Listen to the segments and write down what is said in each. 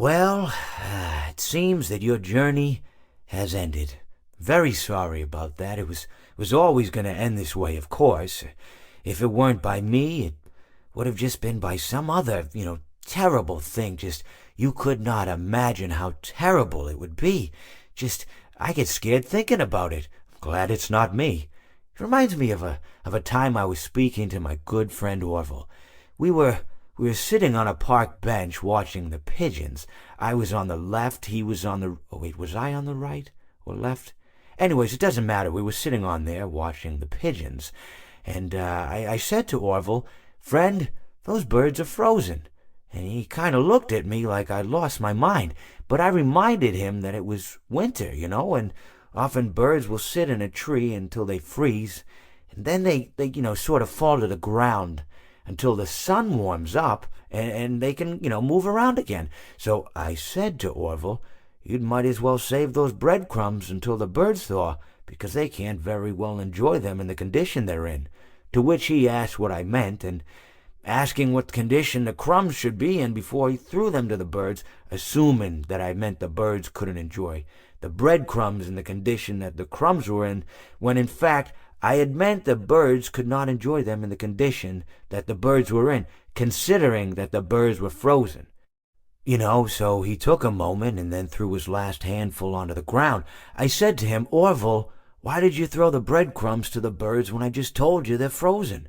Well, it seems that your journey has ended. Very sorry about that. It was always going to end this way, of course. If it weren't by me, it would have just been by some other, terrible thing. Just, you could not imagine how terrible it would be. Just, I get scared thinking about it. I'm glad it's not me. It reminds me of a time I was speaking to my good friend Orville. We were we were sitting on a park bench watching the pigeons. I was on the left, he was on the... Oh, wait, was I on the right or left? Anyways, it doesn't matter. We were sitting on there watching the pigeons. And I said to Orville, "Friend, those birds are frozen." And he kind of looked at me like I'd lost my mind. But I reminded him that it was winter, and often birds will sit in a tree until they freeze. And then they sort of fall to the ground until the sun warms up and they can, move around again. So I said to Orville, "You might as well save those breadcrumbs until the birds thaw, because they can't very well enjoy them in the condition they're in." To which he asked what I meant, and asking what condition the crumbs should be in before he threw them to the birds, assuming that I meant the birds couldn't enjoy the breadcrumbs in the condition that the crumbs were in, when in fact I had meant the birds could not enjoy them in the condition that the birds were in, considering that the birds were frozen. So he took a moment and then threw his last handful onto the ground. I said to him, "Orville, why did you throw the breadcrumbs to the birds when I just told you they're frozen?"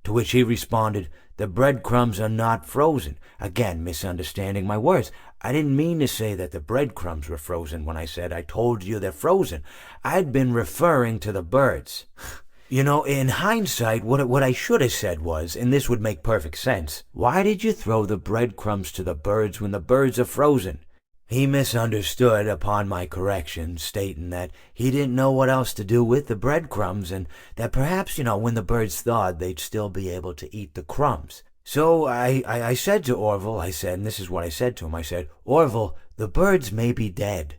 To which he responded, "The breadcrumbs are not frozen." Again, misunderstanding my words. I didn't mean to say that the breadcrumbs were frozen when I said I told you they're frozen. I'd been referring to the birds. In hindsight, what I should have said was, and this would make perfect sense, "Why did you throw the breadcrumbs to the birds when the birds are frozen?" He misunderstood upon my correction, stating that he didn't know what else to do with the breadcrumbs, and that perhaps, when the birds thawed, they'd still be able to eat the crumbs. So I said to Orville, and this is what I said to him, I said, "Orville, the birds may be dead,